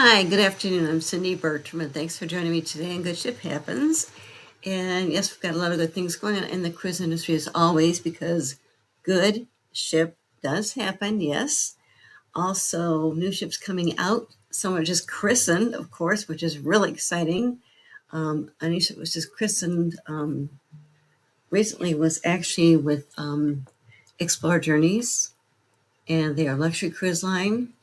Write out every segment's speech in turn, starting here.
Hi, good afternoon. I'm Cindy Bertram, and thanks for joining me today on Good Ship Happens. And yes, we've got a lot of good things going on in the cruise industry as always because good ship does happen, yes. Also, new ships coming out. Some are just christened, of course, which is really exciting. A new ship was just christened recently was actually with Explore Journeys, and they are a luxury cruise line,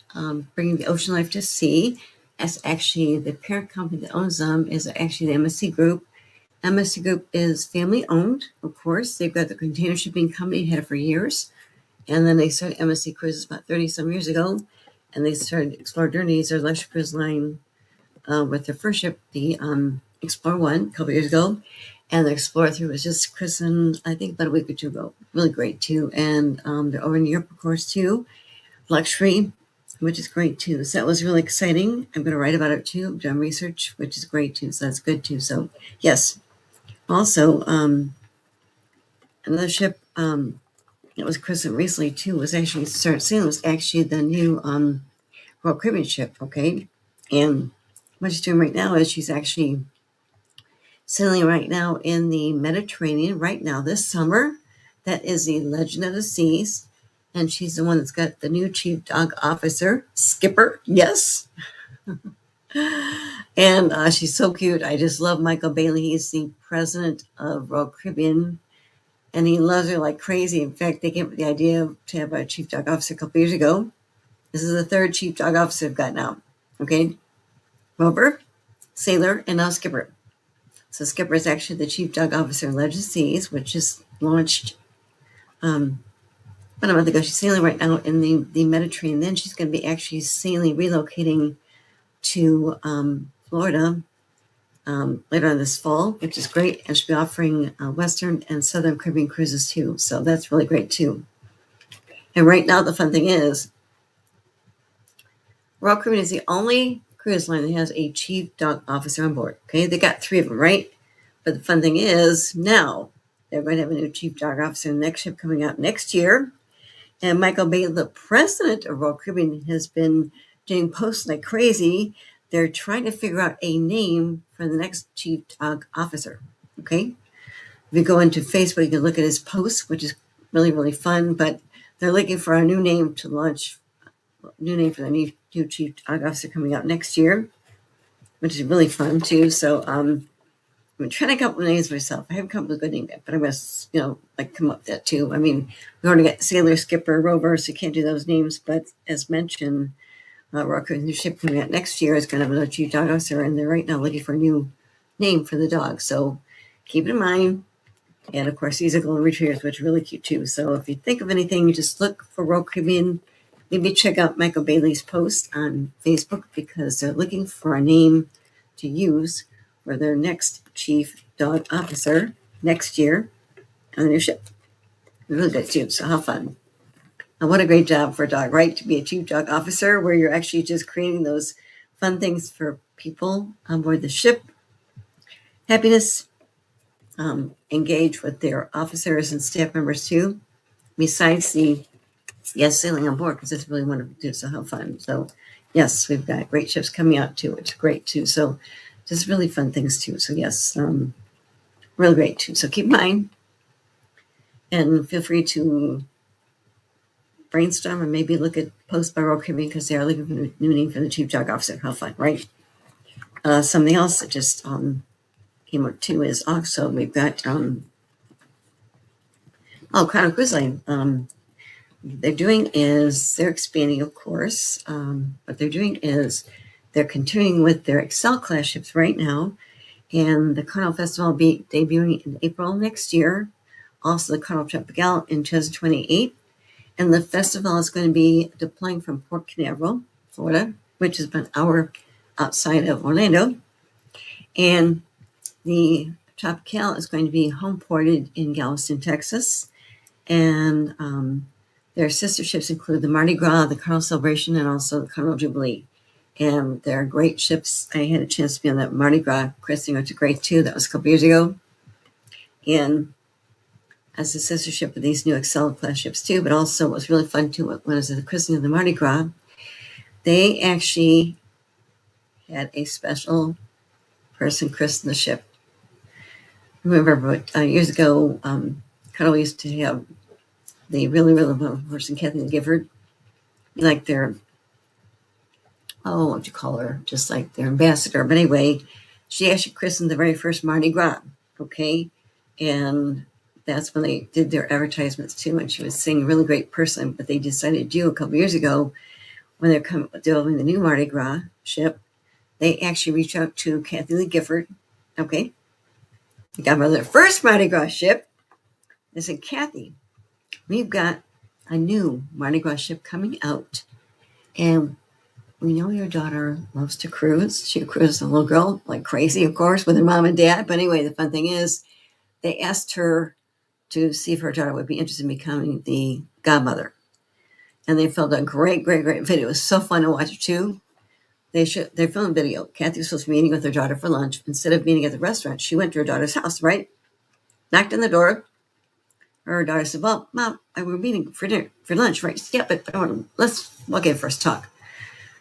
bringing the ocean life to sea. As actually the parent company that owns them is actually the MSC Group. MSC Group is family owned, of course. They've got the container shipping company, had it for years. And then they started MSC Cruises about 30 some years ago. And they started Explore Journeys, their luxury cruise line, with their first ship, the Explorer One, a couple years ago. And the Explorer 3 was just christened, I think, about a week or two ago. Really great, too. And they're over in Europe, of course, too. Luxury, which is great too. So that was really exciting. I'm going to write about it too. I've done research, which is great too. So that's good too. So yes. Also, another ship that was christened recently too was actually started sailing was actually the new Royal Caribbean ship. Okay, and what she's doing right now is she's actually sailing right now in the Mediterranean right now this summer. That is the Legend of the Seas. And she's the one that's got the new chief dog officer, Skipper. Yes. And she's so cute. I just love Michael Bailey. He's the president of Royal Caribbean, and he loves her like crazy. In fact, they came up with the idea to have a chief dog officer a couple years ago. This is the third chief dog officer I've got now. Okay, Rover, Sailor, and now Skipper. So Skipper is actually the chief dog officer in Legend Seas, which is launched about a month ago. She's sailing right now in the Mediterranean. Then she's going to be actually sailing, relocating to Florida later on this fall, which is great. And she'll be offering Western and Southern Caribbean cruises too. So that's really great too. And right now, the fun thing is, Royal Caribbean is the only cruise line that has a chief dog officer on board. Okay, they got 3 of them, right? But the fun thing is, now they're going to have a new chief dog officer in the next ship coming out next year. And Michael Bailey, the president of Royal Caribbean, has been doing posts like crazy. They're trying to figure out a name for the next chief dog officer. Okay. If you go into Facebook, you can look at his posts, which is really, really fun. But they're looking for a new name to launch, new name for the new chief dog officer coming out next year, which is really fun too. So I'm trying to come up with names myself. I haven't come up with a good name yet, but I'm going to, come up with that too. I mean, we already got Sailor, Skipper, Rover, so you can't do those names. But as mentioned, Royal Caribbean new ship coming out next year is going to have a chief dog officer, and they're right now looking for a new name for the dog. So keep it in mind. And of course, these are golden retrievers, which are really cute too. So if you think of anything, you just look for Royal Caribbean. Maybe check out Michael Bailey's post on Facebook because they're looking for a name to use for their next chief dog officer next year on the new ship. Really good too. So how fun. And what a great job for a dog, right? To be a chief dog officer where you're actually just creating those fun things for people on board the ship. Happiness, engage with their officers and staff members too, besides the sailing on board, because it's really wonderful too. So how fun. So yes, we've got great ships coming out too, which is great too. So just really fun things too. So yes, really great too. So keep in mind and feel free to brainstorm and maybe look at posts by Royal Caribbean because they are looking for a new name for the chief dog officer. How fun, right? Something else that just came up too is also we've got Crown Cruise Line. They're doing is they're expanding, of course. What they're doing is they're continuing with their Excel class ships right now, and the Carnival Festival will be debuting in April next year. Also, the Carnival Tropical in 2028. And the festival is going to be deploying from Port Canaveral, Florida, which is about an hour outside of Orlando. And the Tropical is going to be home ported in Galveston, Texas. And their sister ships include the Mardi Gras, the Carnival Celebration, and also the Carnival Jubilee. And they're great ships. I had a chance to be on that Mardi Gras christening, which is great too. That was a couple years ago. And as a sister ship of these new Excel class ships too, but also what was really fun too when it was the christening of the Mardi Gras, they actually had a special person christen the ship. Remember, but years ago, Cuddle used to have the really, really well person, Kathy Gifford, like their, what'd you call her? Just like their ambassador. But anyway, she actually christened the very first Mardi Gras, okay? And that's when they did their advertisements too. And she was saying a really great person, but they decided to do a couple years ago when they're developing the new Mardi Gras ship. They actually reached out to Kathy Lee Gifford, okay? The godmother of the first Mardi Gras ship. They said, Kathy, we've got a new Mardi Gras ship coming out. And we know your daughter loves to cruise. She cruised a little girl like crazy, of course, with her mom and dad. But anyway, the fun thing is they asked her to see if her daughter would be interested in becoming the godmother. And they filmed a great, great, great video. It was so fun to watch it too. They filmed a video. Kathy was supposed to be meeting with her daughter for lunch. Instead of meeting at the restaurant, she went to her daughter's house, right? Knocked on the door. Her daughter said, well, Mom, we're meeting for dinner, for lunch, right? Yeah, but let's walk in first, talk.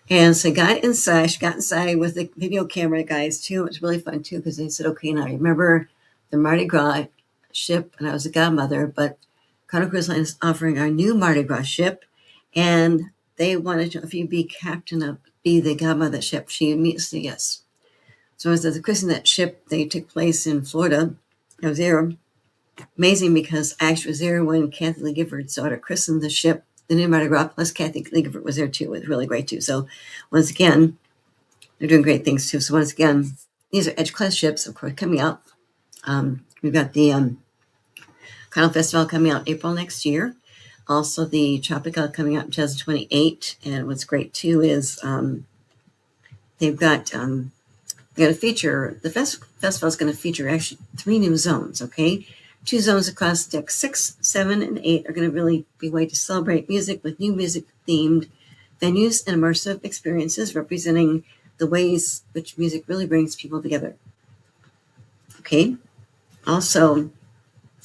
And so got inside. She got inside with the video camera guys too. It was really fun too because they said, okay, now I remember the Mardi Gras ship and I was a godmother, but Carnival Cruise Line is offering our new Mardi Gras ship. And they wanted to, if you be be the godmother ship. She immediately said yes. So as the christening that ship, they took place in Florida. I was there. Amazing because I actually was there when Kathy Lee Gifford's daughter christened the ship, the new Mardi Gras, plus Kathy Lee Gifford was there too. It was really great too. So once again, they're doing great things too. So once again, these are Edge class ships, of course, coming out. We've got the Carnival Festival coming out April next year. Also, the Tropical coming out in 2028. And what's great too is they've got going to feature, the festival is going to feature actually 3 new zones, okay? 2 zones across deck 6, 7, and 8 are going to really be a way to celebrate music with new music-themed venues and immersive experiences representing the ways which music really brings people together. Okay? Also,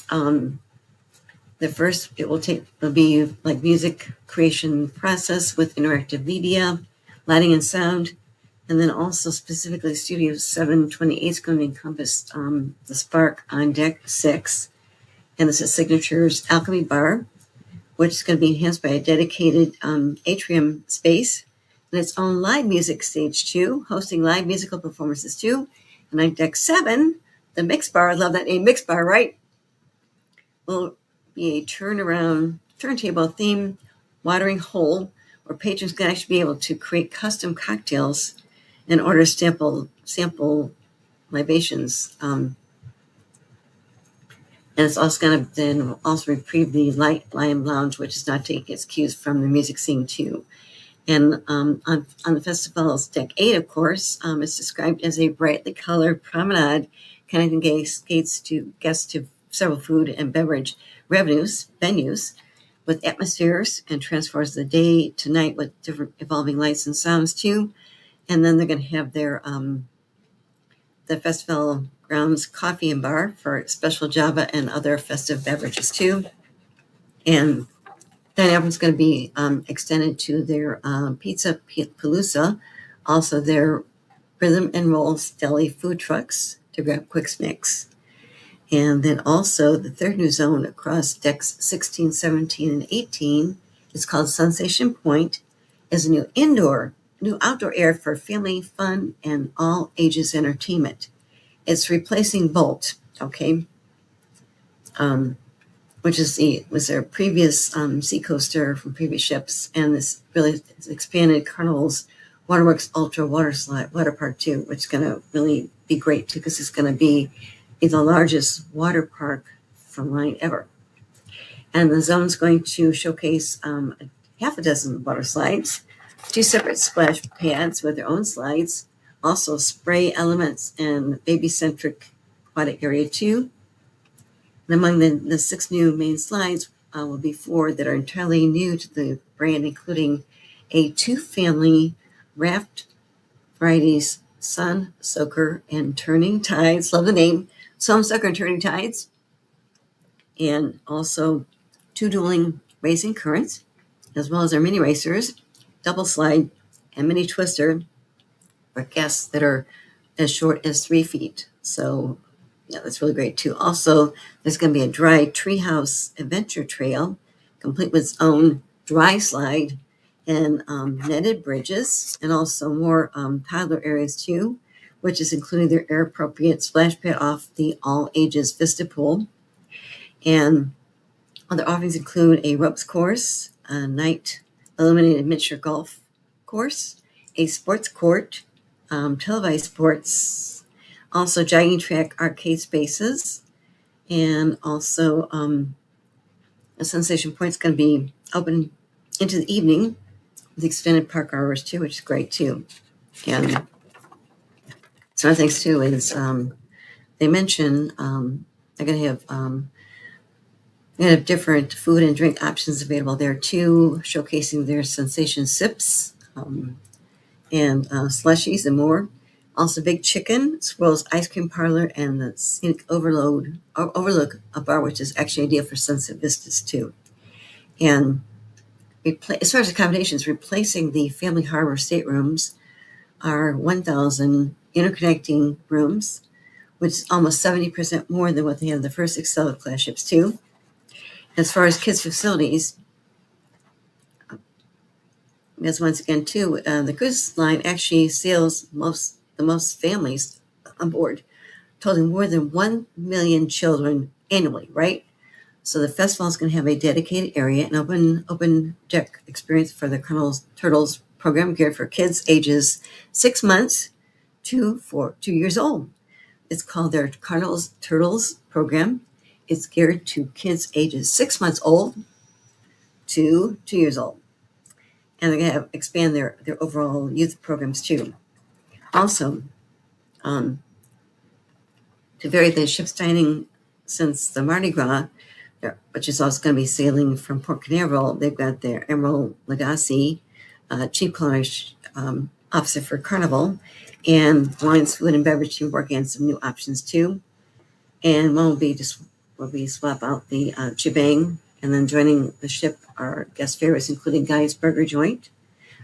the first, will be like music creation process with interactive media, lighting and sound, and then also specifically Studio 728 is going to encompass the Spark on deck 6. And this is Signature's Alchemy Bar, which is going to be enhanced by a dedicated atrium space and its own live music stage too, hosting live musical performances too. And on deck 7, the Mix Bar, I love that name, Mix Bar, right? Will be a turntable theme watering hole where patrons can actually be able to create custom cocktails and order sample libations. And it's also going to then also reprieve the Lion Lounge, which is not taking its cues from the music scene too. And on the festival's deck 8, of course, it's described as a brightly colored promenade connecting guests to several food and beverage venues with atmospheres and transforms the day to night with different evolving lights and sounds too. And then they're going to have their the festival grounds coffee and bar for special Java and other festive beverages too. And then everyone's going to be extended to their Pizza Palooza, also their Rhythm and Rolls deli food trucks to grab quick snacks. And then also the third new zone across decks 16, 17, and 18 is called Sensation Point, is a new outdoor area for family fun and all ages entertainment. It's replacing Bolt, okay, which was their previous seacoaster from previous ships, and this really expanded Carnival's Waterworks Ultra water park too, which is going to really be great too, because it's going to be the largest water park from line ever. And the zone's going to showcase half a dozen water slides, 2 separate splash pads with their own slides, also spray elements and baby-centric aquatic area too. And among the 6 new main slides will be 4 that are entirely new to the brand, including a 2-family raft varieties, Sun Soaker and Turning Tides. Love the name, Sun Soaker and Turning Tides. And also 2 dueling racing currents, as well as our mini racers, double slide, and mini twister. for guests that are as short as 3 feet. So, yeah, that's really great too. Also, there's going to be a dry treehouse adventure trail, complete with its own dry slide and netted bridges, and also more toddler areas too, which is including their air appropriate splash pad off the all ages Vista pool. And other offerings include a ropes course, a night illuminated miniature golf course, a sports court, televised sports, also jogging track arcade spaces, and also a Sensation Point's going to be open into the evening with extended park hours too, which is great too. And some other things too is they mention they're going to have different food and drink options available there too, showcasing their Sensation sips and slushies and more. Also, Big Chicken, Swirl's Ice Cream Parlor, and the Scenic Overlook a bar, which is actually ideal for Sunset Vistas too. And as far as accommodations, replacing the Family Harbor staterooms are 1,000 interconnecting rooms, which is almost 70% more than what they had in the first Excel class ships too. As far as kids' facilities, as once again too, the cruise line actually sails the most families on board, totaling more than 1 million children annually, right? So the festival is going to have a dedicated area, an open deck experience for the Colonel's Turtles program geared for kids ages 6 months to 2 years old. It's called their Colonel's Turtles program. It's geared to kids ages 6 months old to 2 years old. And they're going to expand their overall youth programs too. Also, to vary the ship's dining since the Mardi Gras, which is also going to be sailing from Port Canaveral, they've got their Emerald Lagasse, chief culinary officer for Carnival, and wines, food, and beverage team working on some new options too. And one will be swap out the Chibang, and then joining the ship are guest favorites, including Guy's Burger Joint,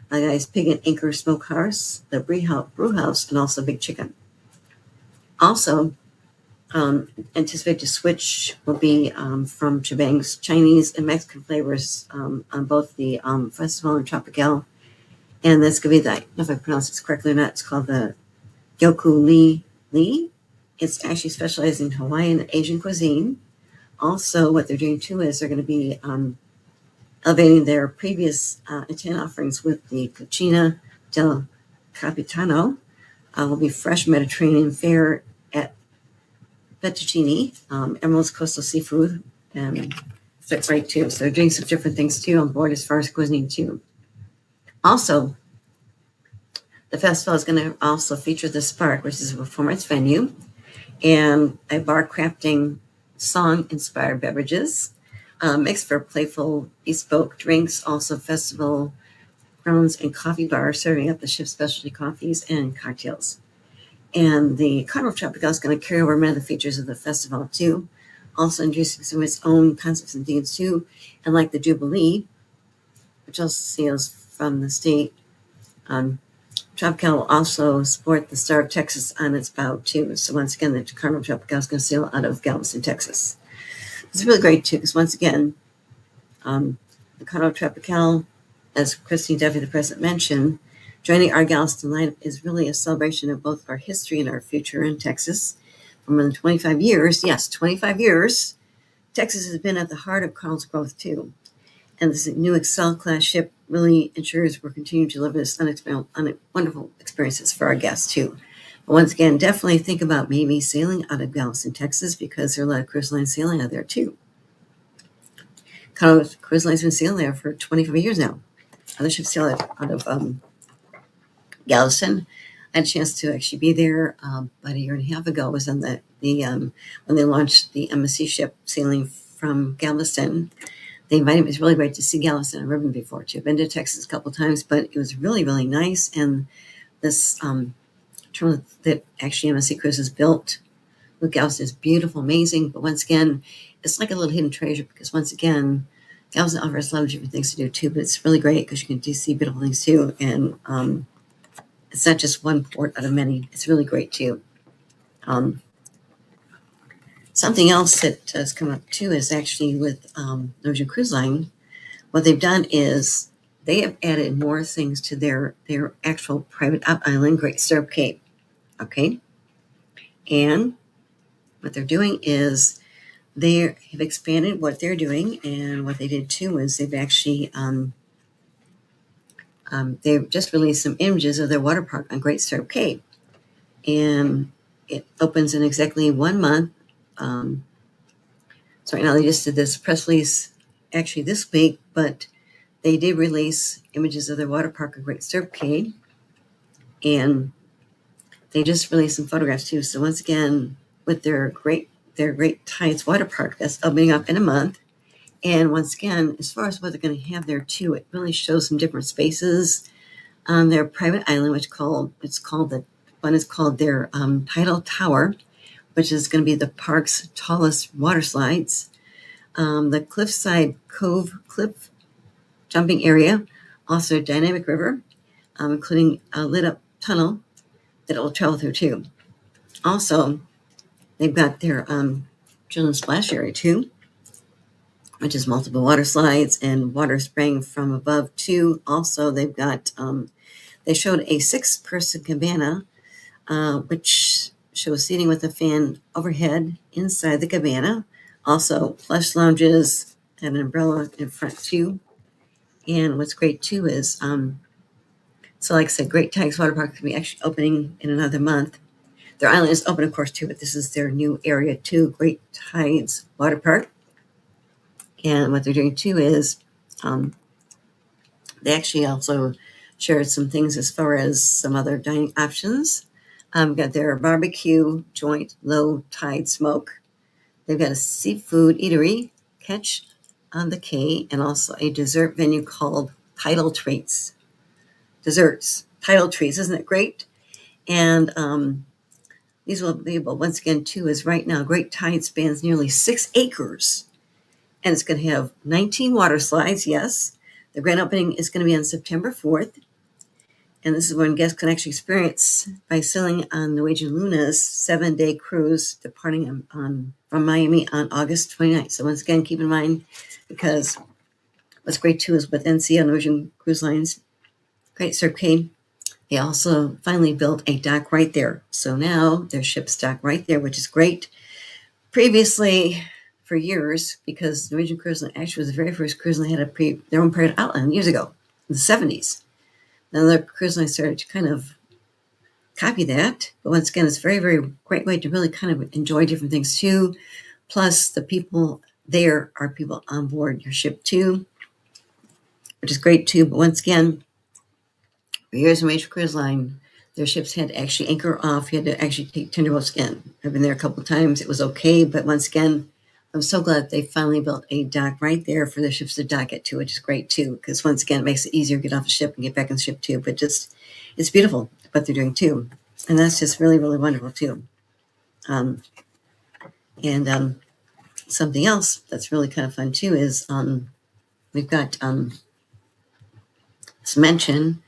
Guy's Pig and Anchor Smokehouse, the Brew House, and also Big Chicken. Also, anticipated to switch will be from Chibang's Chinese and Mexican flavors on both the festival and Tropical. And this could be I don't know if I pronounced this correctly or not. It's called the Yoku Li. It's actually specialized in Hawaiian and Asian cuisine. Also, what they're doing too is they're going to be elevating their previous Italian offerings with the Cucina del Capitano. Will be fresh Mediterranean fare at fettuccine, Emerald's coastal seafood, and that's right too. So they're doing some different things too on board as far as cuisine too. Also, the festival is going to also feature the Spark, which is a performance venue, and a bar crafting song-inspired beverages, mixed for playful bespoke drinks. Also, festival grounds and coffee bar serving up the ship's specialty coffees and cocktails. And the Carnival Tropical is going to carry over many of the features of the festival too, also introducing some of its own concepts and themes too, and like the Jubilee, which also sails from the state. Tropical will also sport the Star of Texas on its bow too. So once again, the Carnival Tropical is going to sail out of Galveston, Texas. It's really great too, because once again, the Carnival Tropical, as Christine Duffy, the president, mentioned, joining our Galveston lineup is really a celebration of both our history and our future in Texas. For more than 25 years, yes, 25 years, Texas has been at the heart of Carnival's growth too. And this new Excel class ship really ensures we're continuing to deliver this wonderful experiences for our guests too. But once again, definitely think about maybe sailing out of Galveston, Texas, because there are a lot of cruise lines sailing out there too. Carnival Cruise Line's been sailing there for 25 years now. Other ships sail out of Galveston. I had a chance to actually be there about a year and a half ago. It was on the when they launched the MSC ship sailing from Galveston. They invited me. It was really great to see Galveston and Ribbon before too. I've been to Texas a couple of times, but it was really, really nice. And this terminal that actually MSC Cruises built with Galveston is beautiful, amazing. But once again, it's like a little hidden treasure because once again, Galveston offers a lot of different things to do too. But it's really great because you can see beautiful things too. And It's not just one port out of many. It's really great too. Um, Something else that has come up too is actually with Norwegian Cruise Line. What they've done is they have added more things to their actual private island, Great Stirrup Cay. Okay, and what they're doing is they have expanded what they're doing, and what they did too is they've actually they've just released some images of their water park on Great Stirrup Cay, and it opens in exactly 1 month. So right now they just did this press release actually this week, but they did release images of their water park on Great Stirrup Cay, and they just released some photographs too. So once again, with their Great Tides water park that's opening up in a month. And once again, as far as what they're going to have there too, it really shows some different spaces on their private island, one is called their Tidal Tower, which is going to be the park's tallest water slides. The Cliffside Cove cliff jumping area, also a dynamic river, including a lit up tunnel that it will travel through too. Also, they've got their children's splash area too, which is multiple water slides and water spraying from above too. Also, they've got they showed a 6-person cabana, which shows seating with a fan overhead inside the cabana. Also, plush lounges and an umbrella in front too. And what's great too is, so like I said, Great Tides Water Park will be actually opening in another month. Their island is open, of course, too, but this is their new area too, Great Tides Water Park. And what they're doing too is they actually also shared some things as far as some other dining options. Got their barbecue joint, low tide smoke. They've got a seafood eatery, Catch on the Cay, and also a dessert venue called Tidal Treats. Desserts, Tidal Treats, isn't it great? And these will be able, once again, too, is right now Great Tide spans nearly 6 acres, and it's going to have 19 water slides. Yes, the grand opening is going to be on September 4th. And this is when guests can actually experience by sailing on Norwegian Luna's 7-day cruise departing from Miami on August 29th. So once again, keep in mind, because what's great too is with NCL, Norwegian Cruise Lines, Great Stirrup Cay, they also finally built a dock right there. So now their ship's dock right there, which is great. Previously, for years, because Norwegian Cruise Line actually was the very first cruise line that had their own private outlet years ago, in the 70s. Now the cruise line started to kind of copy that, but once again, it's a very, very great way to really kind of enjoy different things too. Plus, the people there are people on board your ship too, which is great too. But once again, for years in Major Cruise Line, their ships had to actually anchor off. You had to actually take tenderboats in. I've been there a couple of times. It was okay, but once again, I'm so glad they finally built a dock right there for the ships to dock at too, which is great too, because once again, it makes it easier to get off the ship and get back on the ship too. But just, it's beautiful what they're doing too. And that's just really, really wonderful too. And something else that's really kind of fun too is we've got this mention.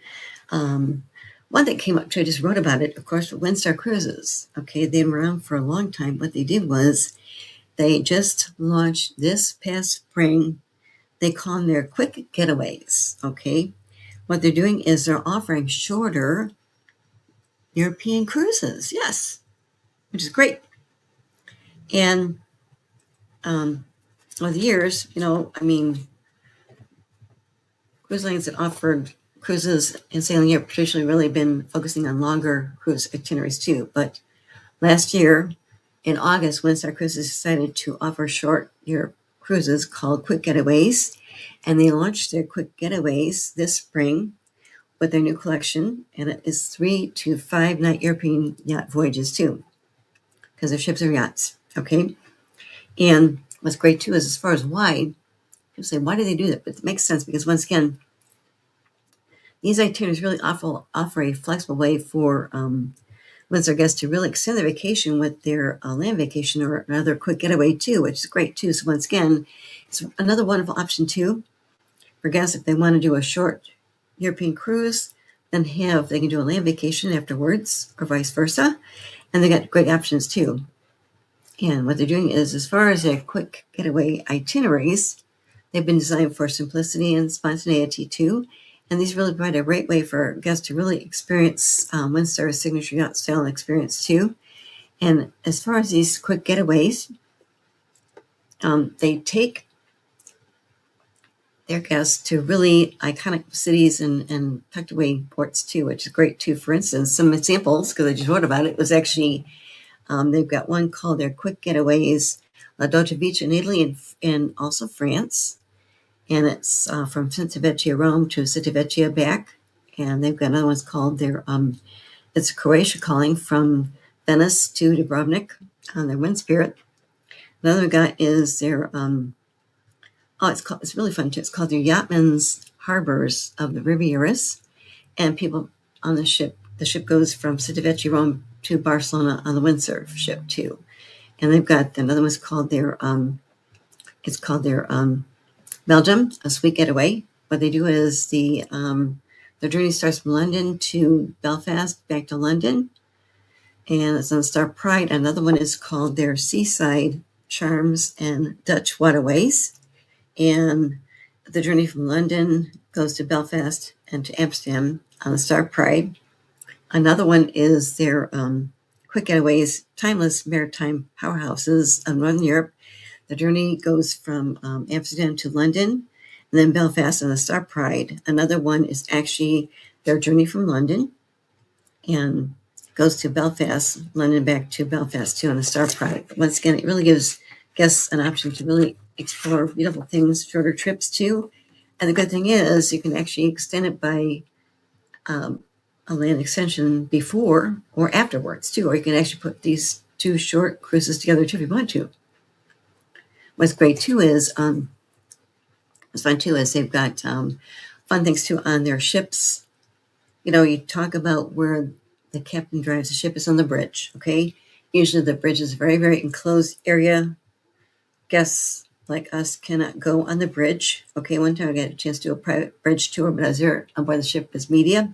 One that came up too, I just wrote about it, of course, with Windstar Cruises. Okay, they've been around for a long time. What they did was they just launched this past spring. They call them their quick getaways. Okay, what they're doing is they're offering shorter European cruises. Yes, which is great. And over the years, cruise lines that offered cruises in sailing Europe traditionally really been focusing on longer cruise itineraries too. But last year, in August, Windstar Cruises decided to offer short Europe cruises called Quick Getaways, and they launched their Quick Getaways this spring with their new collection, and it is 3 to 5 night European yacht voyages too, because their ships are yachts. Okay, and what's great too is as far as why, people say, why do they do that? But it makes sense because once again, these itineraries really offer a flexible way for Windsor guests to really extend their vacation with their land vacation or another quick getaway too, which is great too. So once again, it's another wonderful option too for guests if they want to do a short European cruise, then they can do a land vacation afterwards or vice versa. And they got great options too. And what they're doing is, as far as their quick getaway itineraries, they've been designed for simplicity and spontaneity too. And these really provide a great way for guests to really experience WindStar's signature yacht style experience too. And as far as these quick getaways, they take their guests to really iconic cities and tucked away ports too, which is great too. For instance, some examples, because I just wrote about it, was actually they've got one called their Quick Getaways, La Dolce Beach in Italy and also France. And it's from Civitavecchia, Rome to Civitavecchia back. And they've got another one's called it's Croatia calling from Venice to Dubrovnik on their Wind Spirit. Another we got is their it's really fun too. It's called their Yachtman's Harbors of the Rivieras, and people on the ship goes from Civitavecchia, Rome to Barcelona on the windsurf ship too. And they've got another one's called their Belgium, a sweet getaway. What they do is the journey starts from London to Belfast, back to London, and it's on Star Pride. Another one is called their Seaside Charms and Dutch Waterways, and the journey from London goes to Belfast and to Amsterdam on the Star Pride. Another one is their Quick Getaways, Timeless Maritime Powerhouses of Northern Europe. The journey goes from Amsterdam to London, and then Belfast on the Star Pride. Another one is actually their journey from London and goes to Belfast, London back to Belfast too on the Star Pride. But once again, it really gives guests an option to really explore beautiful things, shorter trips too. And the good thing is you can actually extend it by a land extension before or afterwards too, or you can actually put these two short cruises together too if you want to. What's great too is they've got fun things too on their ships. You know, you talk about where the captain drives the ship is on the bridge. Okay, usually the bridge is a very, very enclosed area. Guests like us cannot go on the bridge. Okay, one time I got a chance to do a private bridge tour, but I was there on board the ship as media.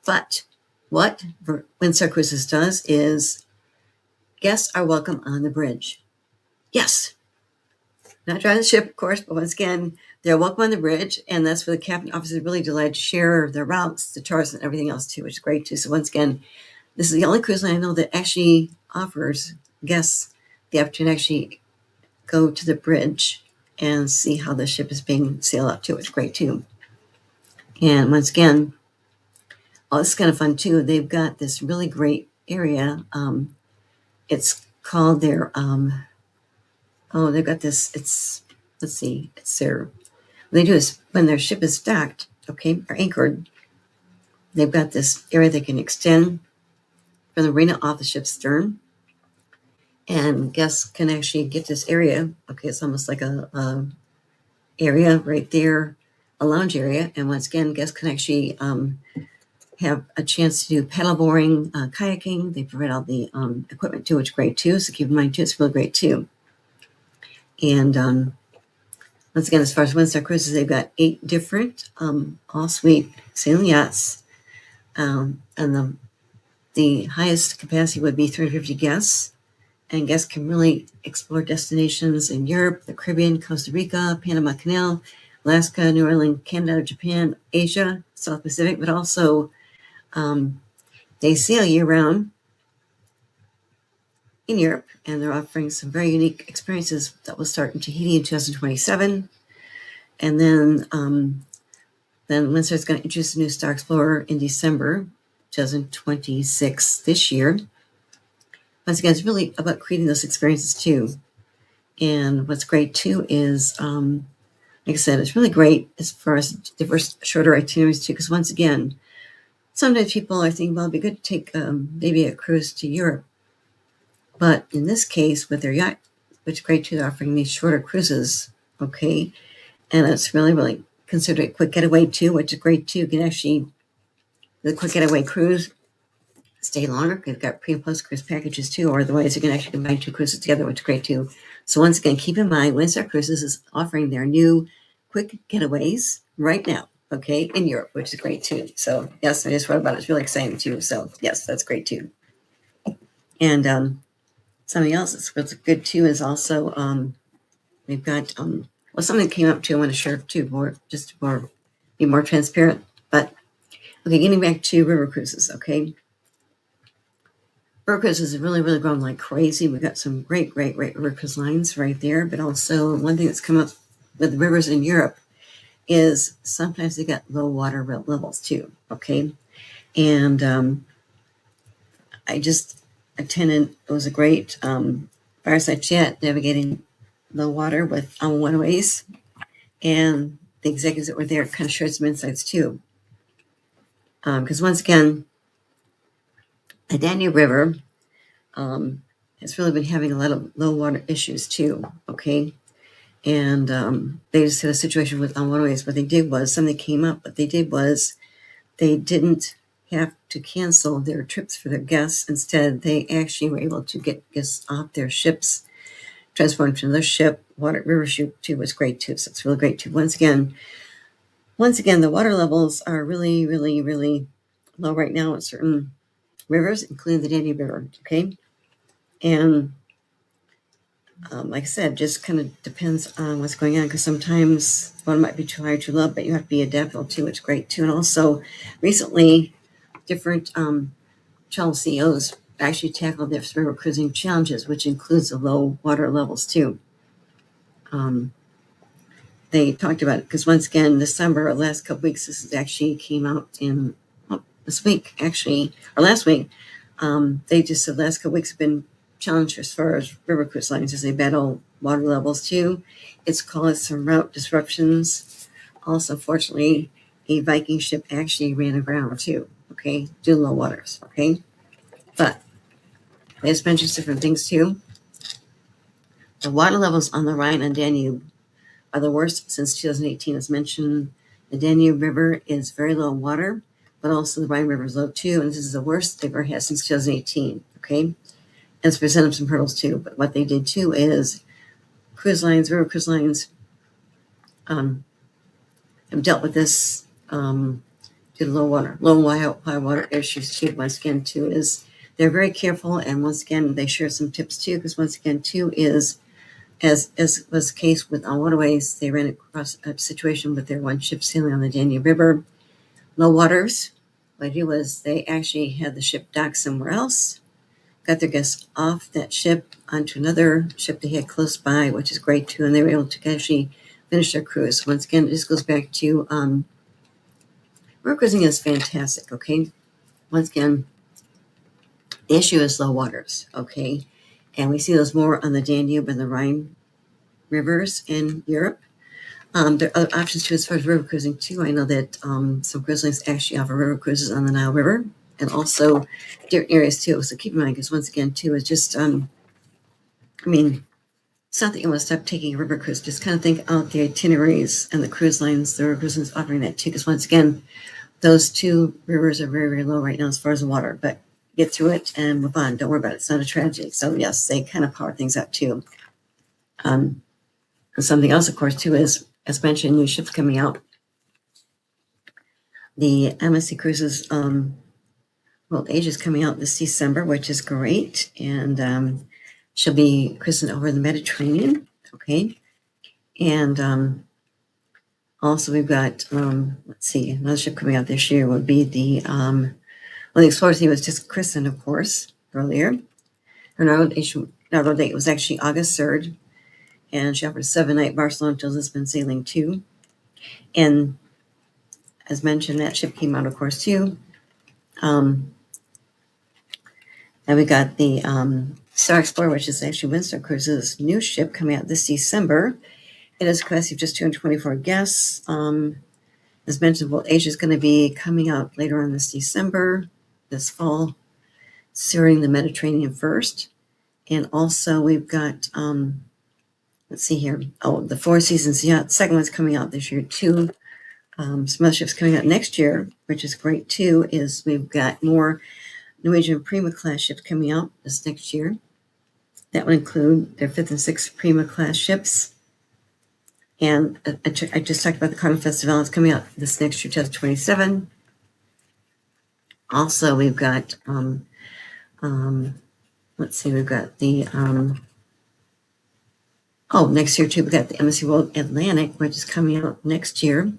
But what Windstar Cruises does is guests are welcome on the bridge. Yes, not driving the ship, of course, but once again, they're welcome on the bridge, and that's where the captain officers really delight to share their routes, the tours, and everything else too, which is great too. So once again, this is the only cruise line I know that actually offers guests the opportunity to actually go to the bridge and see how the ship is being sailed out too. It's great too. And once again, this is kind of fun too. They've got this really great area. It's called their they've got this. It's their. What they do is when their ship is docked, okay, or anchored, they've got this area they can extend from the marina off the ship's stern, and guests can actually get this area. Okay, it's almost like a area right there, a lounge area, and once again, guests can actually have a chance to do paddleboarding, kayaking. They provide all the equipment too, which is great too. So keep in mind too, it's really great too. And once again, as far as Windstar Cruises, they've got 8 different all-suite sailing yachts, and the highest capacity would be 350 guests. And guests can really explore destinations in Europe, the Caribbean, Costa Rica, Panama Canal, Alaska, New Orleans, Canada, Japan, Asia, South Pacific, but also they sail year-round in Europe, and they're offering some very unique experiences that will start in Tahiti in 2027. And then Windstar is going to introduce a new Star Explorer in December 2026 this year. Once again, it's really about creating those experiences too. And what's great too is, like I said, it's really great as far as diverse, shorter itineraries too, because once again, sometimes people are thinking, well, it'd be good to take maybe a cruise to Europe. But in this case, with their yacht, which is great too, they're offering these shorter cruises, okay? And it's really, really considered a quick getaway too, which is great too. You can actually, the quick getaway cruise, stay longer. They've got pre and post cruise packages too, or otherwise you can actually combine 2 cruises together, which is great too. So once again, keep in mind, Windstar Cruises is offering their new quick getaways right now. okay, in Europe, which is great too. So yes, I just wrote about it. It's really exciting too. So yes, that's great too. And something else that's really good too is also we've got well, something that came up too. I want to share too, more just more be more transparent. But okay, getting back to river cruises. Okay, river cruises have really grown like crazy. We've got some great river cruise lines right there. But also one thing that's come up with the rivers in Europe is sometimes they got low water levels too. Okay, and I just attended. It was a great fireside chat navigating low water with Waterways, and the executives that were there kind of shared some insights too. Because once again, the Danube River has really been having a lot of low water issues too. Okay, and they just had a situation with Waterways. What they did was something came up. What they did was they didn't have to cancel their trips for their guests. Instead, they actually were able to get guests off their ships, transformed to another ship. River ship too was great too. So it's really great too. Once again, the water levels are really low right now in certain rivers, including the Danube River. Okay, and like I said, just kind of depends on what's going on because sometimes one might be too high or too low, but you have to be adaptable too. It's great too. And also, recently, different channel CEOs actually tackled their river cruising challenges, which includes the low water levels too. They talked about it because once again, this summer, or last couple weeks, this is actually came out in this week, actually, or last week. They just said last couple weeks have been challenged as far as river cruise lines as they battle water levels too. It's caused some route disruptions. Also, fortunately, a Viking ship actually ran aground too. Okay, due to low waters. Okay, but they just mentioned different things too. The water levels on the Rhine and Danube are the worst since 2018. As mentioned, the Danube River is very low in water, but also the Rhine River is low too, and this is the worst they've ever had since 2018. Okay, and it's presented some hurdles too. But what they did too is river cruise lines, have dealt with this due to high water issues too. Once again, too is they're very careful, and once again they share some tips too. Because once again, too is as was the case with Waterways, they ran across a situation with their one ship sailing on the Danube River, low waters. What I did was they actually had the ship dock somewhere else, got their guests off that ship onto another ship they had close by, which is great too, and they were able to actually finish their cruise. Once again, this goes back to river cruising is fantastic. Okay, once again, the issue is low waters. Okay, and we see those more on the Danube and the Rhine rivers in Europe. There are other options too as far as river cruising too. I know that some cruise lines actually offer river cruises on the Nile River and also different areas too. So keep in mind, because once again too, it's just I mean, it's not that you want to stop taking a river cruise. Just kind of think out the itineraries and the cruise lines. The river cruise lines offering that too, because once again, those two rivers are very low right now as far as the water. But get through it and move on. Don't worry about it. It's not a tragedy. So yes, they kind of power things up too. And something else, of course, too, is as mentioned, new ships coming out. The MSC Cruises World Age is coming out this December, which is great, and she'll be christened over the Mediterranean. Okay, and also we've got let's see, another ship coming out this year would be the the Explorer Sea was just christened, of course, earlier. Her another date was actually August 3rd, and she offered a 7-night Barcelona to Lisbon sailing too. And as mentioned, that ship came out, of course, too. And we got the Star Explorer, which is actually Windsor Cruises' new ship coming out this December. It has a capacity of just 224 guests. As mentioned, World Asia is going to be coming out later on this December, this fall, steering the Mediterranean first. And also we've got, let's see here. Oh, the Four Seasons yacht. Second one's coming out this year too. Some other ships coming out next year, which is great too, is we've got more Norwegian Prima class ships coming out this next year. That would include their 5th and 6th Prima class ships. And I just talked about the Carnival Festival. It's coming out this next year, 2027. Also, we've got, let's see, we've got the, next year too, we've got the Embassy World Atlantic, which is coming out next year.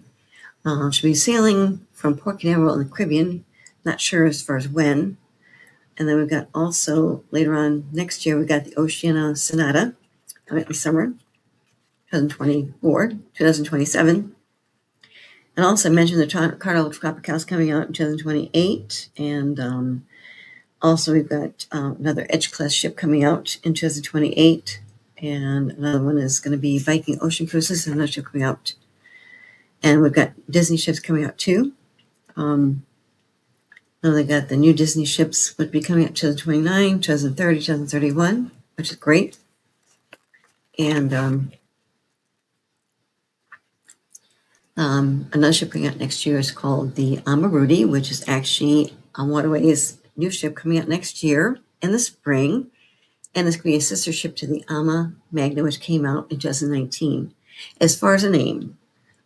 Should be sailing from Port Canaveral in the Caribbean. Not sure as far as when. And then we've got also later on next year, we've got the Oceania Sonata coming out in summer, 2027. And also I mentioned the Carnival Tropicals coming out in 2028. And also we've got another Edge Class ship coming out in 2028. And another one is going to be Viking Ocean Cruises, another ship coming out. And we've got Disney ships coming out too. Now they got the new Disney ships would be coming out 2029, 2030, 2031, which is great. And another ship coming out next year is called the Amarudi, which is actually on Waterway's new ship coming out next year in the spring. And it's going to be a sister ship to the Ama Magna, which came out in 2019. As far as the name,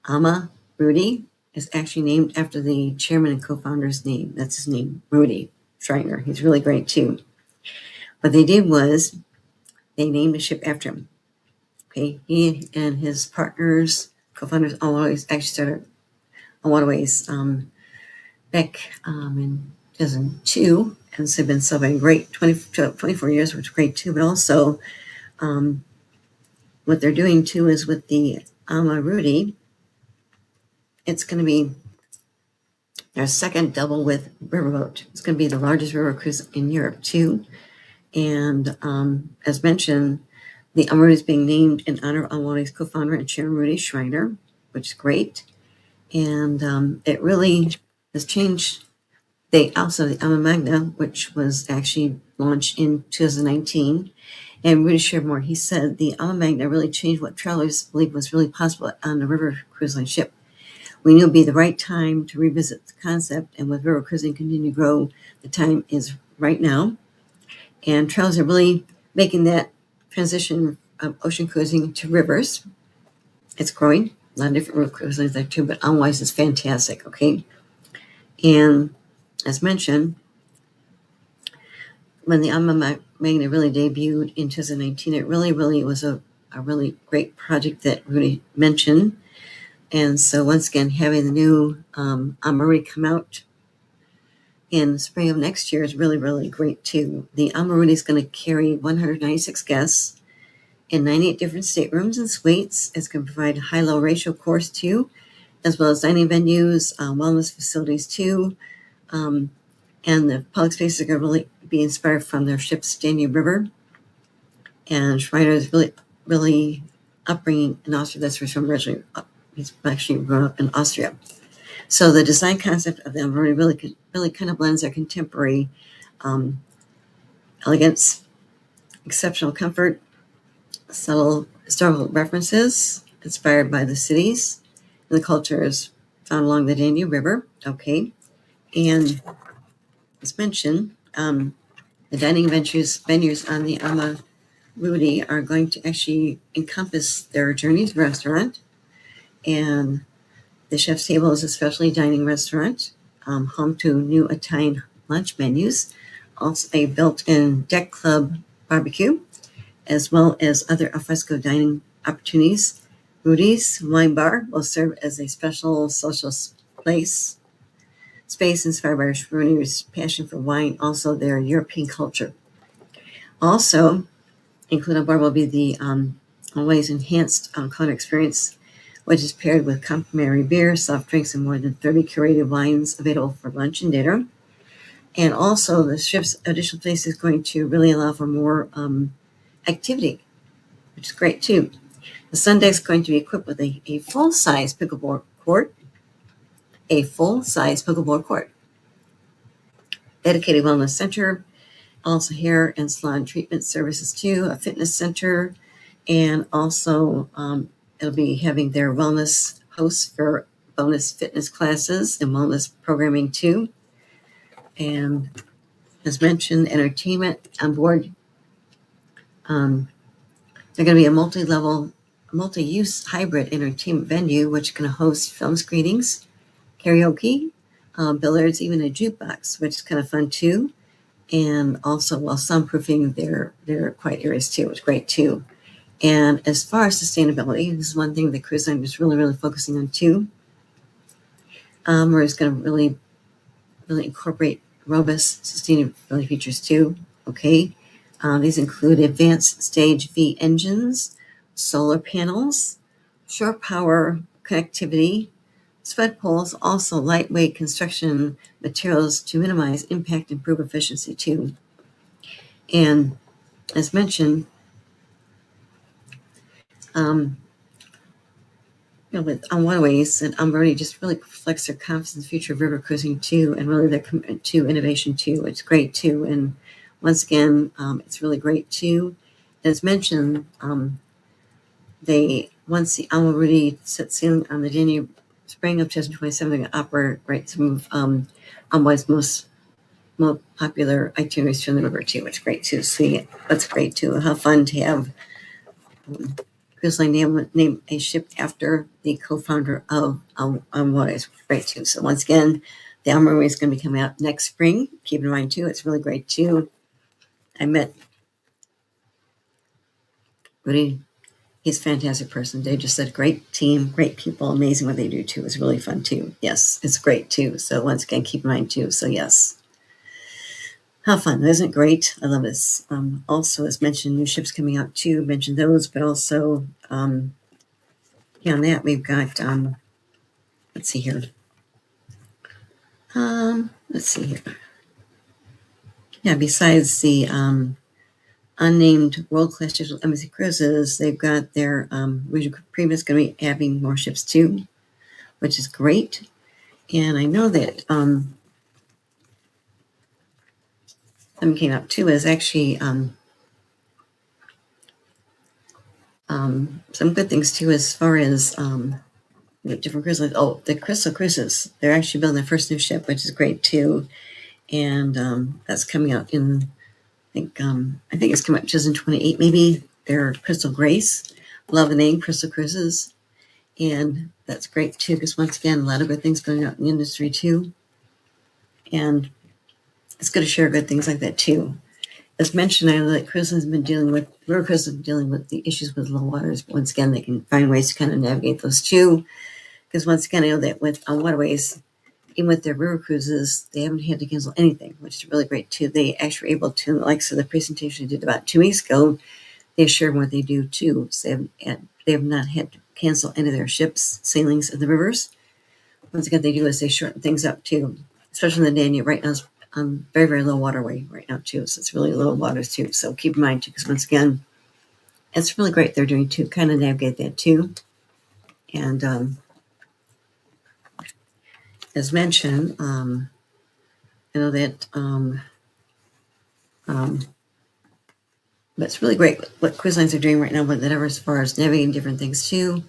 Amarudi is actually named after the chairman and co-founder's name. That's his name, Rudy Schreiner. He's really great too. What they did was they named the ship after him. Okay, he and his partners, co-founders, always actually started on Waterways back in 2002, and so they've been celebrating great 24 years, which is great too. But also, what they're doing too is with the Amarudi, it's going to be their second double with riverboat. It's going to be the largest river cruise in Europe too. And as mentioned, the Amarudi is being named in honor of Waterway's co-founder and chairman Rudy Schreiner, which is great. And it really has changed. The Ama Magna, which was actually launched in 2019, and Rudy shared more. He said the Ama Magna really changed what travelers believed was really possible on the river cruise line ship. We knew it would be the right time to revisit the concept, and with river cruising continuing to grow, the time is right now. And travelers are really making that transition of ocean cruising to rivers. It's growing. A lot of different river cruise lines there too, but Alwise is fantastic, okay? And as mentioned, when the Ama Magna really debuted in 2019, it really was a really great project that Rudy mentioned. And so once again, having the new Amarudi come out in the spring of next year is really great too. The Amarudi is going to carry 196 guests in 98 different staterooms and suites. It's going to provide a high-low ratio course too, as well as dining venues, wellness facilities too. And the public spaces are going to really be inspired from their ship's Danube River. And Schreiner is really upbringing in Austria. That's where he's from originally. He's actually grown up in Austria. So the design concept of them really kind of blends their contemporary elegance, exceptional comfort, subtle historical references inspired by the cities and the cultures found along the Danube River. Okay. And as mentioned, the dining venues on the Amarudi are going to actually encompass their journey to the restaurant. And the Chef's Table is a specialty dining restaurant, home to new Italian lunch menus, also a built-in deck club barbecue, as well as other alfresco dining opportunities. Rudy's Wine Bar will serve as a special social space inspired by Rudy's passion for wine, also their European culture. Also, included on board will be the always enhanced culinary experience, which is paired with complimentary beer, soft drinks, and more than 30 curated wines available for lunch and dinner. And also, the ship's additional place is going to really allow for more activity, which is great too. The sun deck is going to be equipped with a full-size pickleball court, dedicated wellness center, also hair and salon treatment services too, a fitness center, and also it'll be having their wellness hosts for bonus fitness classes and wellness programming too. And as mentioned, entertainment on board. They're going to be a multi-level multi-use hybrid entertainment venue, which can host film screenings, karaoke, billiards, even a jukebox, which is kind of fun too. And also, while soundproofing their quiet areas too, which is great too. And as far as sustainability, this is one thing that cruise line is really, really focusing on too. Where it's going to really, really incorporate robust sustainability features too. Okay, these include advanced stage V engines, solar panels, shore power connectivity, spread poles, also lightweight construction materials to minimize impact, improve efficiency too. And as mentioned, um, with on waterways and Umberty just really reflects their confidence in the future of river cruising too, and really their commitment to innovation too. It's great too, and once again, it's really great too. As mentioned, they once the Alma set sailing on the Danube spring of 2027, they're going to operate some of Envoy's most popular itineraries to the river too, which is great to see. That's great too. How fun to have cruise line name a ship after the co-founder of Envoy. It's great too. So once again, the Alma is going to be coming out next spring. Keep in mind too, it's really great too. I met Rudy. He's a fantastic person. They just said great team, great people, amazing what they do too. It's really fun too. Yes, it's great too. So once again, keep in mind too. So yes. How fun, isn't it great? I love this. Also, as mentioned, new ships coming out too. Mentioned those, but also beyond that, we've got let's see here. Let's see here. Yeah, besides the unnamed world-class digital embassy cruises, they've got their Regional Primus going to be having more ships too, which is great. And I know that something came up too is actually some good things too as far as the different cruise lines. Oh, the Crystal Cruises. They're actually building their first new ship, which is great too. And that's coming out in I think it's coming out in 2028 maybe. They're Crystal Grace. Love the name, Crystal Cruises. And that's great too, because once again, a lot of good things going out in the industry too. And it's good to share good things like that too. As mentioned, I know that cruise lines have been dealing with, river cruises have been dealing with the issues with low waters, but once again, they can find ways to kind of navigate those too. Because once again, I know that with waterways, even with their river cruises, they haven't had to cancel anything, which is really great too. They actually were able to, like so the presentation I did about 2 weeks ago, they shared what they do too. So they have not had to cancel any of their ships sailings in the rivers. Once again, they do is they shorten things up too, especially in the Danube right now. It's very, very low waterway right now too. So it's really low waters too. So keep in mind too, because once again, it's really great they're doing too, kind of navigate that too. And as mentioned, I know that but it's really great what cruise lines are doing right now, whatever as far as navigating different things too,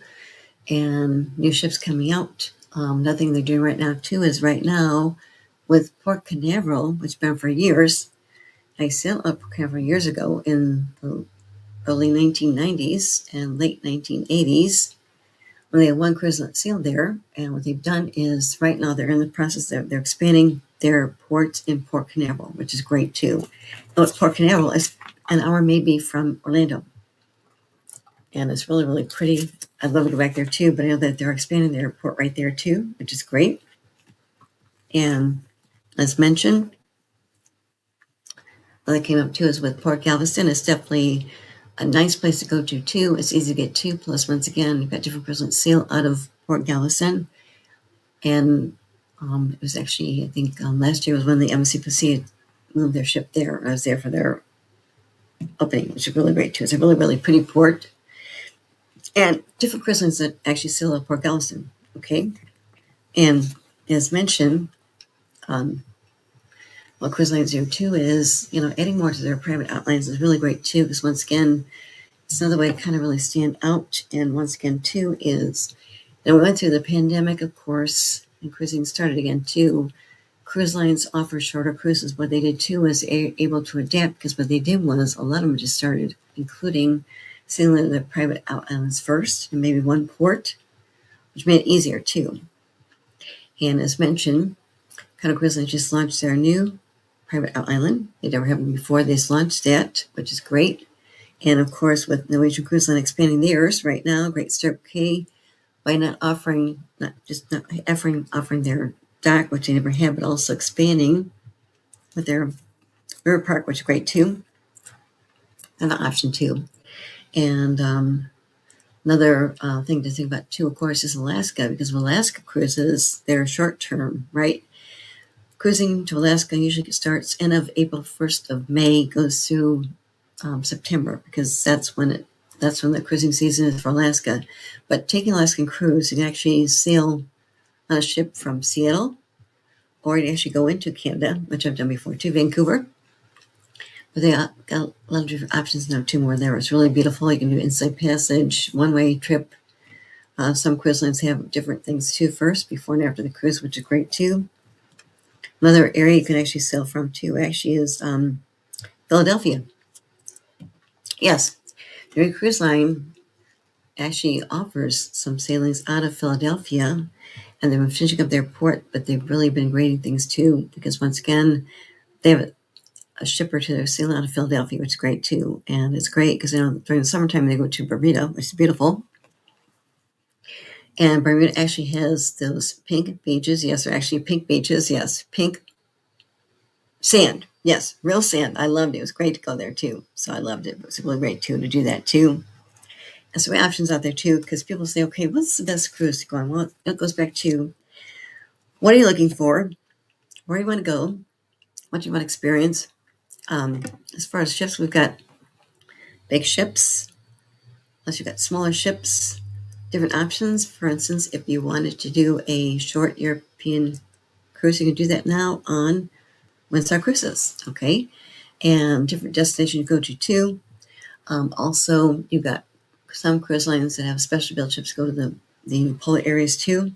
and new ships coming out. Another thing they're doing right now too is right now with Port Canaveral, which has been for years. I sailed up Port Canaveral years ago in the early 1990s and late 1980s when they had one cruise that sailed there. And what they've done is right now they're in the process, they're expanding their ports in Port Canaveral, which is great too. And Port Canaveral is an hour maybe from Orlando. And it's really, really pretty. I'd love to go back there too, but I know that they're expanding their airport right there too, which is great. And as mentioned, what that came up too is with Port Galveston. It's definitely a nice place to go to too. It's easy to get to. Plus, once again, you've got different cruises that sail out of Port Galveston. And it was actually, I think last year was when the MCPC moved their ship there. I was there for their opening, which is really great too. It's a really, really pretty port. And different cruise lines that actually sail out of Port Galveston. Okay. And as mentioned, what cruise lines do too is, adding more to their private outlines is really great too, because once again, it's another way to kind of really stand out. And once again, too, is, we went through the pandemic, of course, and cruising started again too. Cruise lines offer shorter cruises. What they did too was able to adapt, because what they did was a lot of them just started including sailing the private islands first, and maybe one port, which made it easier too. And as mentioned, Carnival Cruise Line just launched their new private island. They never had one before. They just launched that, which is great. And of course, with Norwegian Cruise Line expanding theirs right now, great start, okay, by not offering their dock, which they never had, but also expanding with their river park, which is great too. Another option too. And another thing to think about too, of course, is Alaska, because Alaska cruises, they're short term, right? Cruising to Alaska usually starts end of April, 1st of May, goes through September, because that's when the cruising season is for Alaska. But taking Alaskan cruise, you can actually sail on a ship from Seattle, or you actually go into Canada, which I've done before too, Vancouver. But they got a lot of different options now too. More there, it's really beautiful. You can do inside passage, one-way trip. Some cruise lines have different things too first, before and after the cruise, which is great too. Another area you can actually sail from too actually is Philadelphia. Yes, the cruise line actually offers some sailings out of Philadelphia, and they've been finishing up their port, but they've really been grading things too, because once again, they have a shipper to their sailing out of Philadelphia, which is great too. And it's great because during the summertime they go to Bermuda, which is beautiful. And Bermuda actually has those pink beaches. Yes, they're actually pink beaches. Yes, pink sand. Yes, real sand. I loved it. It was great to go there too. So I loved it. It was really great too to do that too. And so we have options out there too, because people say, okay, what's the best cruise to go on? Well, it goes back to what are you looking for? Where do you want to go? What do you want to experience? As far as ships, we've got big ships. Plus, you've got smaller ships, different options. For instance, if you wanted to do a short European cruise, you can do that now on Windstar Cruises, okay? And different destinations you go to too. Also, you've got some cruise lines that have special built ships go to the polar areas too.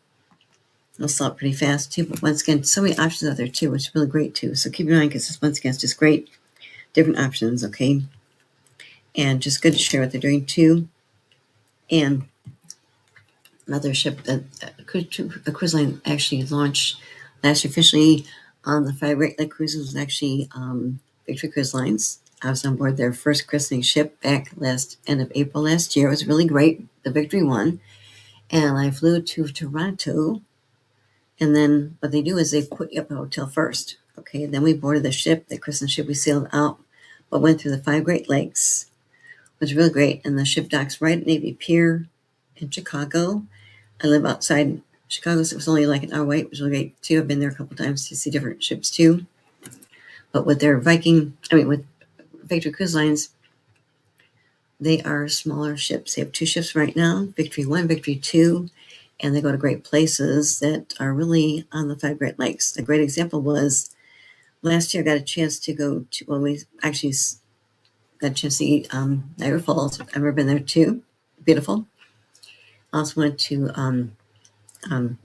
They'll sell it pretty fast too. But once again, so many options out there too, which is really great too. So keep in mind, because once again, it's just great, different options, okay? And just good to share what they're doing too. And another ship that a cruise line actually launched last year officially on the 5 Great Lake cruises was actually Victory Cruise Lines. I was on board their first christening ship back end of April last year. It was really great, the Victory one. And I flew to Toronto. And then what they do is they put you up at a hotel first. Okay, and then we boarded the ship, the christening ship. We sailed out, but went through the 5 Great Lakes. It was really great. And the ship docks right at Navy Pier in Chicago. I live outside Chicago, so it was only like an hour away. It was really great too. I've been there a couple times to see different ships too. But with their with Victory Cruise Lines, they are smaller ships. They have 2 ships right now, Victory 1, Victory 2, and they go to great places that are really on the 5 Great Lakes. A great example was last year I got a chance to go to, well, we actually got a chance to eat Niagara Falls. I've never been there too. Beautiful. Also went to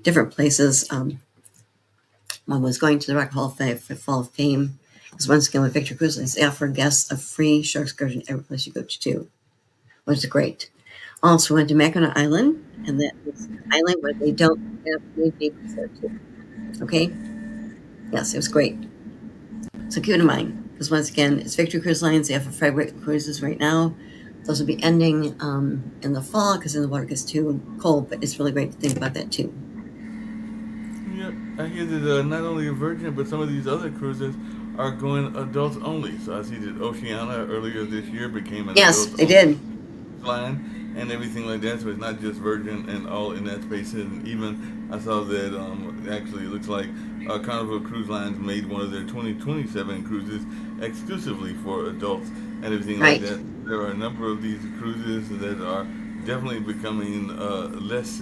different places. One was going to the Rock Hall of Fame, because once again with Victory Cruise Lines, they offer guests a free shore excursion every place you go to too, which is great. Also went to Mackinac Island, and that is an island where they don't have any babies there too. Okay? Yes, it was great. So keep it in mind, because once again, it's Victory Cruise Lines. They have 5 great cruises right now. Those will be ending in the fall because then the water gets too cold, but it's really great to think about that too. Yep, I hear that not only Virgin, but some of these other cruises are going adults only. So I see that Oceania earlier this year became an Yes, adults they only did. line and everything like that. So it's not just Virgin and all in that space. And even I saw that actually it looks like Carnival Cruise Lines made one of their 2027 cruises exclusively for adults and everything like Right. that. There are a number of these cruises that are definitely becoming less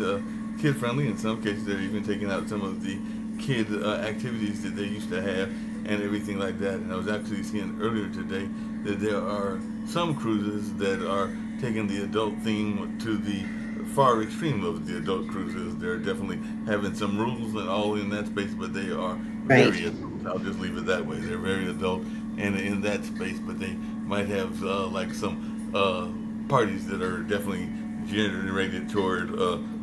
kid friendly. In some cases, they're even taking out some of the kid activities that they used to have and everything like that. And I was actually seeing earlier today that there are some cruises that are taking the adult theme to the far extreme of the adult cruises. They're definitely having some rules and all in that space, but they are Right. very adult. I'll just leave it that way. They're very adult and in that space, but they might have like some parties that are definitely generated toward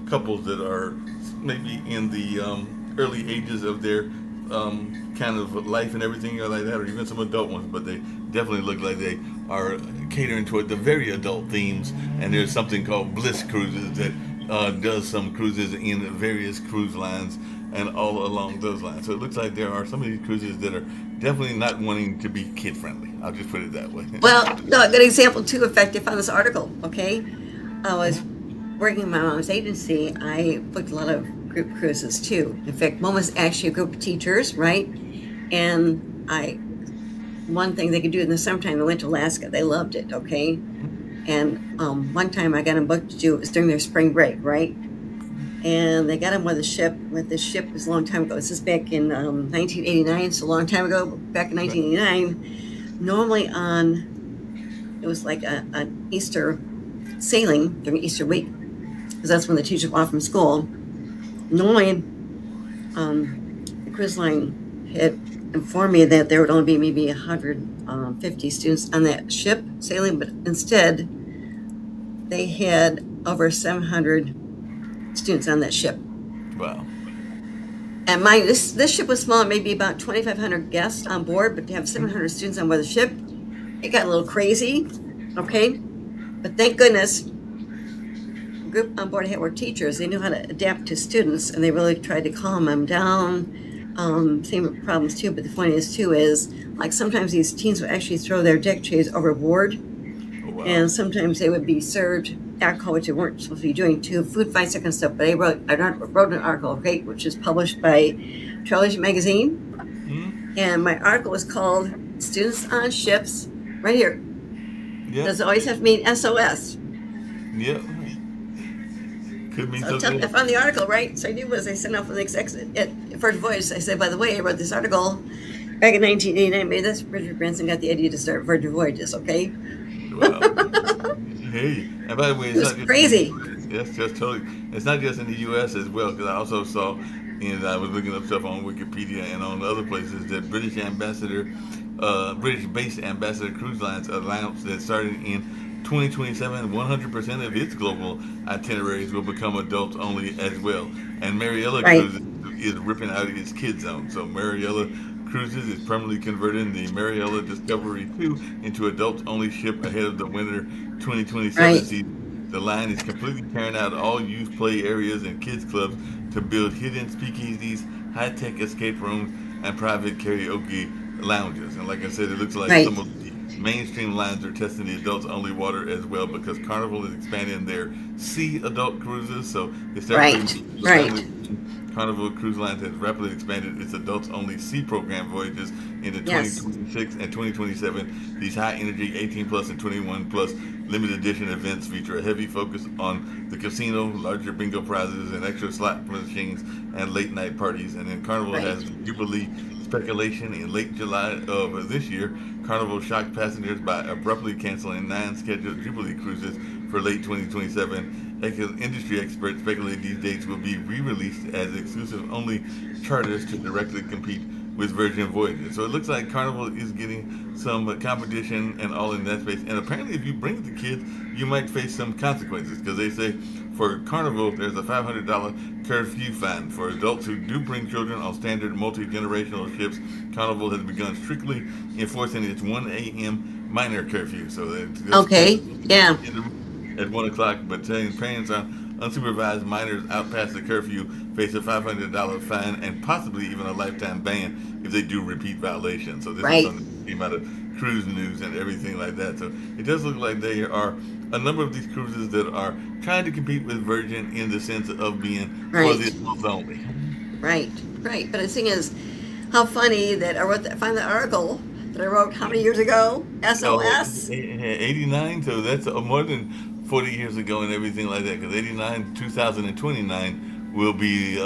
couples that are maybe in the early ages of their kind of life and everything like that, or even some adult ones, but they definitely look like they are catering toward the very adult themes. And there's something called Bliss Cruises that does some cruises in various cruise lines and all along those lines. So it looks like there are some of these cruises that are definitely not wanting to be kid friendly. I'll just put it that way. Well, no, a good example too. In fact, I found this article. Okay, I was working in my mom's agency. I booked a lot of group cruises too. In fact, one was actually a group of teachers, right? And one thing they could do in the summertime, they went to Alaska. They loved it. Okay, and one time I got them booked to do it was during their spring break, right? And they got them with a ship. With this ship was a long time ago. This is back in 1989, so a long time ago. Back in 1989, normally it was like an Easter sailing during Easter week, because that's when the teachers were off from school. Normally, the cruise line had informed me that there would only be maybe 150 students on that ship sailing, but instead they had over 700 students on that ship. Wow. And this ship was small, maybe about 2,500 guests on board, but to have 700 students on board the ship, it got a little crazy, okay? But thank goodness, the group on board had were teachers. They knew how to adapt to students, and they really tried to calm them down. Same problems too, but the funny is too is, like sometimes these teens would actually throw their deck chairs overboard, Oh, wow. and sometimes they would be served alcohol, which they weren't supposed to be doing too, food fights, that kind of stuff. But I wrote an article, okay, which is published by Trilogy Magazine, Hmm? and my article was called "Students on Ships." Right here. Yeah. Does it always have to mean SOS? Yeah. Could mean So I something. found the article, right? So I knew was I sent off the exec at First Voice. I said, by the way, I wrote this article back in 1989. Maybe that's Richard Branson got the idea to start Virgin Voyages, okay? Wow. Hey, and by the way, It it's was not just crazy. yes, just totally. It's not just in the U.S. as well, because I also saw, and I was looking up stuff on Wikipedia and on other places that British-based Ambassador Cruise Lines announced that starting in 2027, 100% of its global itineraries will become adults only as well. And Mariella Right, Cruises is ripping out its kid zone. So Mariella Cruises is permanently converting the Mariella Discovery 2 into adults only ship ahead of the winter 2027 right, season. The line is completely tearing out all youth play areas and kids clubs to build hidden speakeasies, high-tech escape rooms, and private karaoke lounges. And like I said, it looks like right, some of the mainstream lines are testing the adults only water as well, because Carnival is expanding their sea adult cruises. So they start right, putting right. Carnival Cruise Lines has rapidly expanded its adults only sea program voyages into Yes, 2026 and 2027. These high energy 18 plus and 21 plus limited edition events feature a heavy focus on the casino, larger bingo prizes, and extra slot machines and late night parties. And then Carnival has right, Jubilee speculation in late July of this year. Carnival shocked passengers by abruptly canceling 9 scheduled Jubilee cruises for late 2027. Industry experts speculate these dates will be re-released as exclusive only charters to directly compete with Virgin Voyages. So it looks like Carnival is getting some competition and all in that space. And apparently, if you bring the kids, you might face some consequences, because they say for Carnival, there's a $500 curfew fine for adults who do bring children on standard multi-generational ships. Carnival has begun strictly enforcing its 1 a.m. minor curfew. So that's okay, yeah, at 1 o'clock, but saying parents on unsupervised minors out past the curfew face a $500 fine and possibly even a lifetime ban if they do repeat violations. So this is right, something that came out of cruise news and everything like that. So it does look like there are a number of these cruises that are trying to compete with Virgin in the sense of being for the right, adults only. right, right. But the thing is, how funny that I found the article that I wrote how many years ago? Oh, SOS? 89, so that's more than 40 years ago and everything like that, because 89, 2029 will be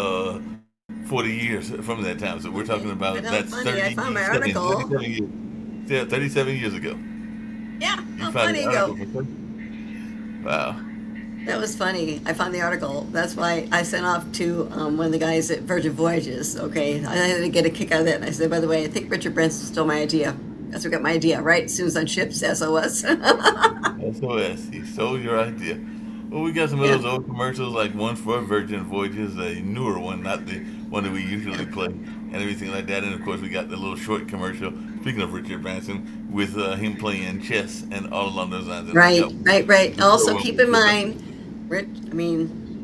40 years from that time. So we're talking Okay, but about how that's funny, I found my 37, article. 37 years. Yeah, 37 years ago. Yeah, You how found funny the you article go. for 30. Wow. That was funny. I found the article. That's why I sent off to one of the guys at Virgin Voyages. Okay, I had to get a kick out of that. And I said, by the way, I think Richard Branson stole my idea. That's where I got my idea, right? Students on ships, SOS. SOS. He stole your idea. Well, we got some of Yeah, those old commercials, like one for Virgin Voyages, a newer one, not the one that we yeah. usually play, and everything like that. And of course, we got the little short commercial. Speaking of Richard Branson, with him playing chess and all along those lines. And then we Right, got right, right. the Also, one keep with in mind,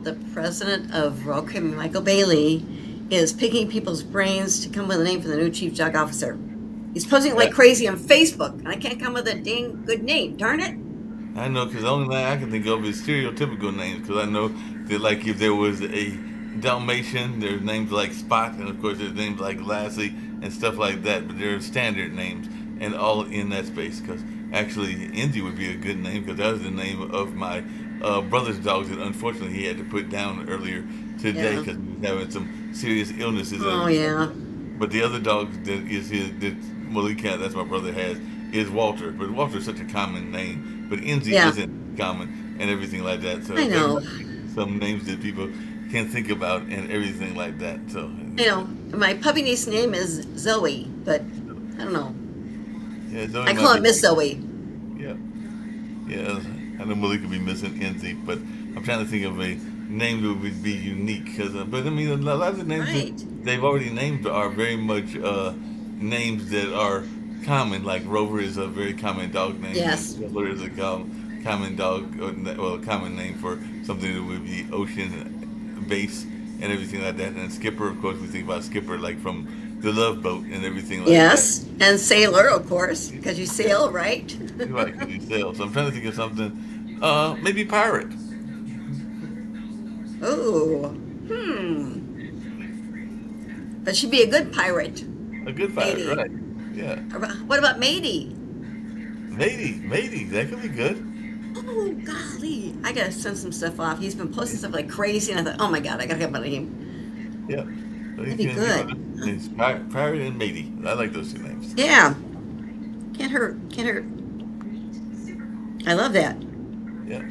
the president of Royal Caribbean, Michael Bailey, is picking people's brains to come up with a name for the new chief dog officer. He's posting it like yeah, crazy on Facebook, and I can't come up with a dang good name. Darn it! I know, because the only thing I can think of is stereotypical names. Because I know that, like, if there was a Dalmatian, there's names like Spot, and of course, there's names like Lassie and stuff like that. But they're standard names, and all in that space. Because actually, Enzy would be a good name, because that was the name of my brother's dogs that unfortunately he had to put down earlier today Yeah. because he was having some serious illnesses and Oh everything like yeah. that. But the other dog that is his, that Malik cat, that's my brother has, is Walter. But Walter's such a common name. But Enzy Yeah. isn't common and everything like that. So I there know. might be some names that people can think about and everything like that. So I know. My puppy niece's name is Zoe, but I don't know. yeah, Zoe I might call be it Miss Zoe. yeah. Yeah, I know Malik could be missing Enzy, but I'm trying to think of a name that would be unique. Cause, but I mean, a lot of the names that Right. they've already named are very much names that are common. Like Rover is a very common dog name, and Yes. Killer is a common dog, well, a common name for something that would be ocean base and everything like that. And Skipper, of course, we think about Skipper like from the Love Boat and everything like that. Yes. And sailor, of course, because you Yeah, sail, right? you're right, 'cause he sails. So I'm trying to think of something. Maybe pirate. Oh. Hmm. But she'd be a good pirate, A good pirate, Matey. right? Yeah. What about Matey? Matey, that could be good. Oh, golly. I gotta send some stuff off. He's been posting stuff like crazy, and I thought, oh my God, I gotta get my name. Yeah. So That'd you be can give good. it it's pirate and Matey. I like those two names. Yeah. Can't hurt. Can't hurt. I love that. Yeah.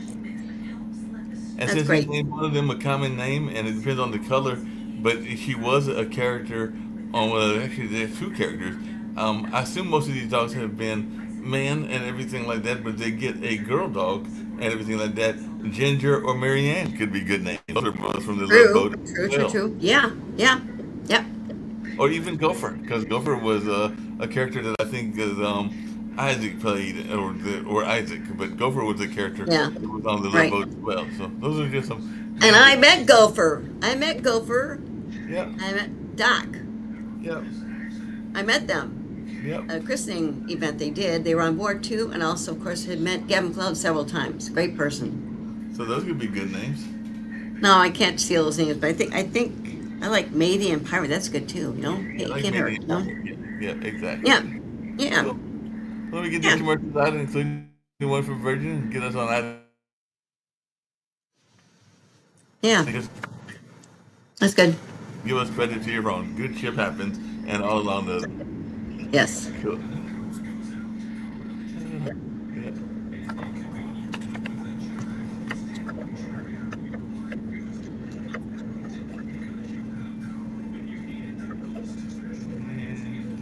And That's since we great. named one of them a common name, and it depends on the color, but she was a character on. Well, actually, there's two characters. I assume most of these dogs have been man and everything like that, but they get a girl dog and everything like that. Ginger or Marianne could be good names. Those are both from the Love True. Boat True, as true, well. true. Yeah. Yeah. Yep. Or even Gopher, because Gopher was a character that I think is, Isaac played, or Isaac, but Gopher was a character Yeah. that was on the Love Right. Boat as well. So those are just some And names I that, met Gopher. I met Gopher. yeah, I met Doc. yeah, I met them. yeah. A christening event they did. They were on board too, and also, of course, had met Gavin Cloud several times. Great person. So those could be good names. No, I can't steal those names, but I think I like Matey and Pirate. That's good too. I It like can't maybe, hurt. No. yeah, yeah, exactly. Yeah. Yeah. Cool. Let me get these Yeah. commercials out, including the one from Virgin, and get us on out. Yeah. Because That's good. give us credit to your own. Good ship happens, and all along the Yes. cool. Yeah.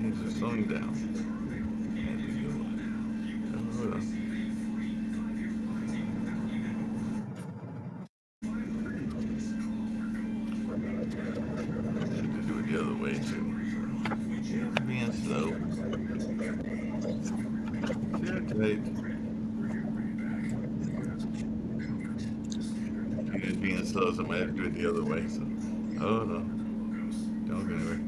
And just slowing down. As we go on. Hold on. Need to do it the other way too. Yeah, being slow. Circulate. It's being slow, so I might have to do it the other way. So, oh no, don't go anywhere.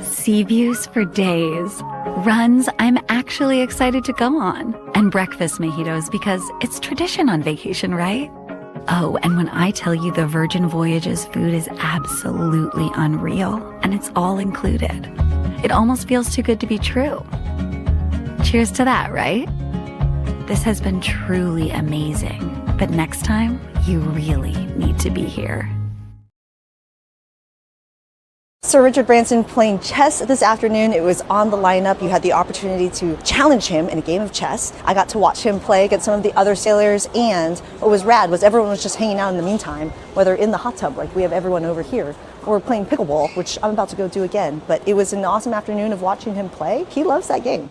Sea views for days, runs I'm actually excited to go on, and breakfast mojitos because it's tradition on vacation, right? Oh, and when I tell you the Virgin Voyages food is absolutely unreal, and it's all included, it almost feels too good to be true. Cheers to that, right? This has been truly amazing, but next time, you really need to be here. Sir Richard Branson playing chess this afternoon. It was on the lineup. You had the opportunity to challenge him in a game of chess. I got to watch him play against some of the other sailors, and what was rad was everyone was just hanging out in the meantime, whether in the hot tub like we have everyone over here, or playing pickleball, which I'm about to go do again. But it was an awesome afternoon of watching him play. He loves that game.